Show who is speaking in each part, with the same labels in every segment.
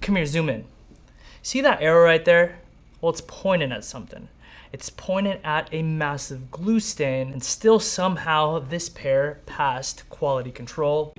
Speaker 1: Come here, zoom in. See that arrow right there? Well, it's pointing at something. It's pointing at a massive glue stain, and still somehow this pair passed quality control.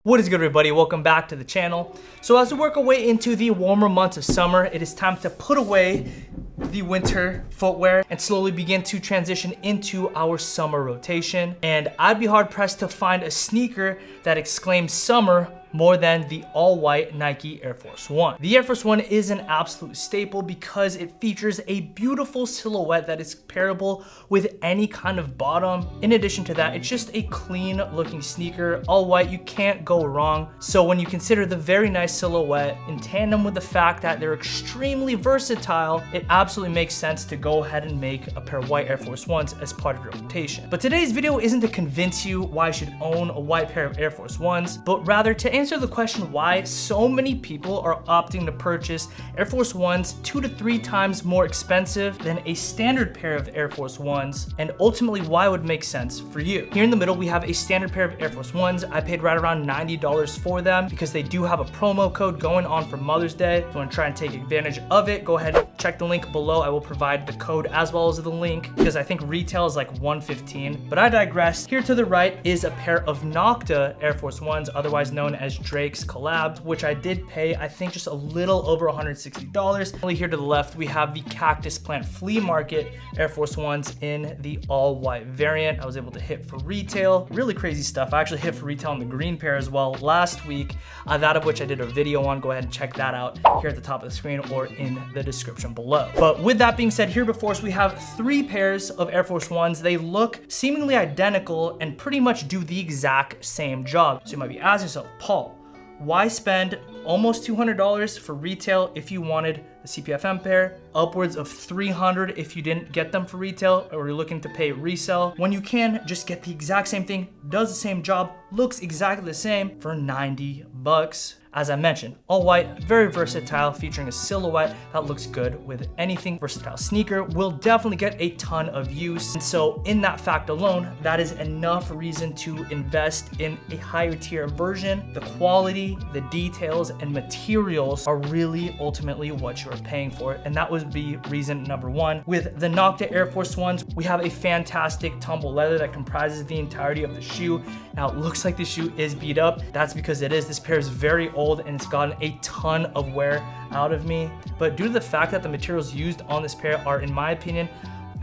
Speaker 1: What is good, everybody? Welcome back to the channel. So as we work our way into the warmer months of summer, it is time to put away the winter footwear and slowly begin to transition into our summer rotation. And I'd be hard pressed to find a sneaker that exclaims summer more than the all-white Nike Air Force One. The Air Force One is an absolute staple because it features a beautiful silhouette that is pairable with any kind of bottom. In addition to that, it's just a clean looking sneaker, all white, you can't go wrong. So when you consider the very nice silhouette in tandem with the fact that they're extremely versatile, it absolutely makes sense to go ahead and make a pair of white Air Force Ones as part of your rotation. But today's video isn't to convince you why you should own a white pair of Air Force Ones, but rather to answer the question why so many people are opting to purchase Air Force Ones 2 to 3 times more expensive than a standard pair of Air Force Ones, and ultimately why it would make sense for you. Here in the middle, we have a standard pair of Air Force Ones. I paid right around $90 for them because they do have a promo code going on for Mother's Day. If you want to try and take advantage of it, go ahead and check the link below. I will provide the code as well as the link because I think retail is like $115, but I digress. Here to the right is a pair of Nocta Air Force Ones, otherwise known as Drake's collabs, which I did pay, I think, just a little over $160. Only here to the left, we have the Cactus plant flea market Air Force Ones in the all white variant. I was able to hit for retail. Really crazy stuff. I actually hit for retail on the green pair as well last week, that of which I did a video on. Go ahead and check that out here at the top of the screen or in the description below. But with that being said, here before us, we have 3 pairs of Air Force Ones. They look seemingly identical and pretty much do the exact same job. So you might be asking yourself, Paul, why spend almost $200 for retail if you wanted the CPFM pair, upwards of $300 if you didn't get them for retail or you're looking to pay resell, when you can just get the exact same thing, does the same job, looks exactly the same for $90? As I mentioned, all white, very versatile, featuring a silhouette that looks good with anything. Versatile sneaker will definitely get a ton of use. And so in that fact alone, that is enough reason to invest in a higher tier version. The quality, the details, and materials are really ultimately what you're paying for. And that would be reason number 1. With the Nocta Air Force Ones, we have a fantastic tumble leather that comprises the entirety of the shoe. Now it looks like the shoe is beat up. That's because it is. This pair is very old and it's gotten a ton of wear out of me. But due to the fact that the materials used on this pair are, in my opinion,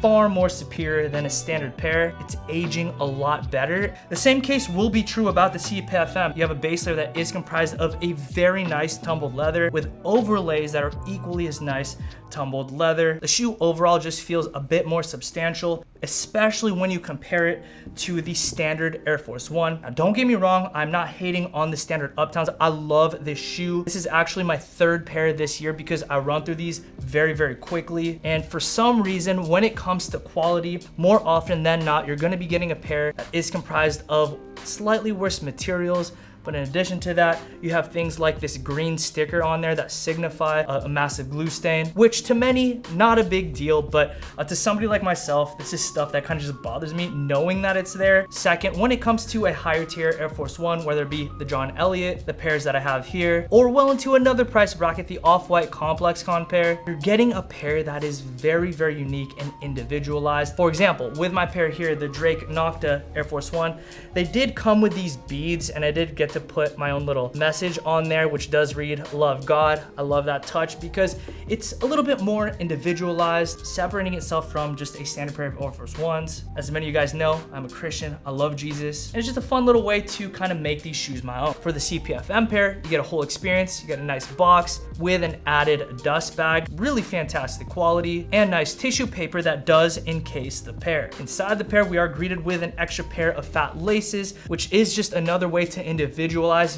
Speaker 1: far more superior than a standard pair, it's aging a lot better. The same case will be true about the CPFM. You have a base layer that is comprised of a very nice tumbled leather with overlays that are equally as nice tumbled leather. The shoe overall just feels a bit more substantial, especially when you compare it to the standard Air Force One. Now, don't get me wrong, I'm not hating on the standard Uptowns. I love this shoe. This is actually my 3rd pair this year because I run through these very, very quickly. And for some reason, when it comes to quality, more often than not, you're gonna be getting a pair that is comprised of slightly worse materials. But in addition to that, you have things like this green sticker on there that signify a massive glue stain, which to many, not a big deal, but to somebody like myself, this is stuff that kind of just bothers me knowing that it's there. Second, when it comes to a higher tier Air Force One, whether it be the John Elliott, the pairs that I have here, or well into another price bracket, the off-white complex con pair, you're getting a pair that is very, very unique and individualized. For example, with my pair here, the Drake Nocta Air Force One, they did come with these beads and I did get to put my own little message on there, which does read "Love God." I love that touch because it's a little bit more individualized, separating itself from just a standard pair of Air Force Ones. As many of you guys know, I'm a Christian. I love Jesus. And it's just a fun little way to kind of make these shoes my own. For the CPFM pair, you get a whole experience. You get a nice box with an added dust bag, really fantastic quality, and nice tissue paper that does encase the pair. Inside the pair, we are greeted with an extra pair of fat laces, which is just another way to individualize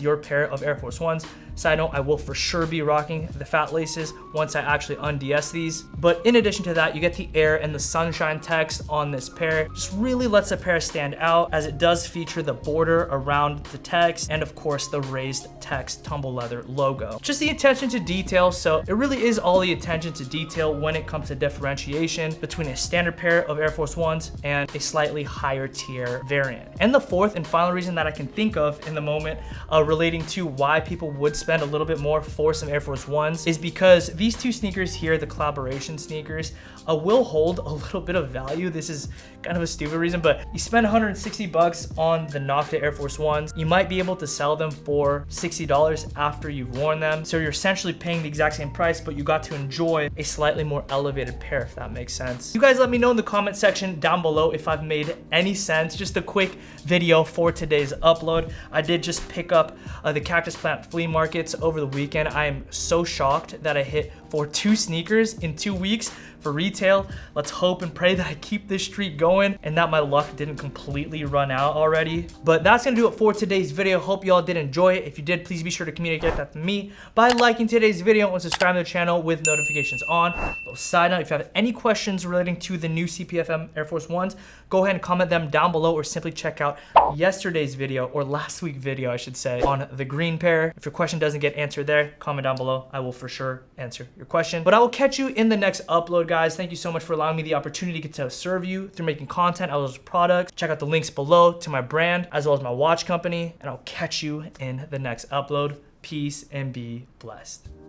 Speaker 1: your pair of Air Force Ones. Side note, I will for sure be rocking the fat laces once I actually unds these. But in addition to that, you get the air and the sunshine text on this pair. Just really lets the pair stand out, as it does feature the border around the text and of course the raised text tumble leather logo. Just the attention to detail. So it really is all the attention to detail when it comes to differentiation between a standard pair of Air Force Ones and a slightly higher tier variant. And the fourth and final reason that I can think of in the moment relating to why people would spend a little bit more for some Air Force Ones is because these two sneakers here, the collaboration sneakers, will hold a little bit of value. This is kind of a stupid reason, but you spend 160 bucks on the Nocta Air Force Ones, you might be able to sell them for $60 after you've worn them. So you're essentially paying the exact same price, but you got to enjoy a slightly more elevated pair, if that makes sense. You guys let me know in the comment section down below if I've made any sense. Just a quick video for today's upload. I did just pick up the Cactus plant flea markets over the weekend. I am so shocked that I hit for 2 sneakers in 2 weeks for retail. Let's hope and pray that I keep this streak going and that my luck didn't completely run out already. But that's gonna do it for today's video. Hope you all did enjoy it. If you did, please be sure to communicate that to me by liking today's video and subscribing to the channel with notifications on. Little side note, if you have any questions relating to the new CPFM Air Force Ones, go ahead and comment them down below, or simply check out yesterday's video, or last week's video I should say, on the green pair. If your question doesn't get answered there, comment down below. I will for sure answer your question. But I will catch you in the next upload, guys. Thank you so much for allowing me the opportunity to serve you through making content as well as products. Check out the links below to my brand as well as my watch company, and I'll catch you in the next upload. Peace and be blessed.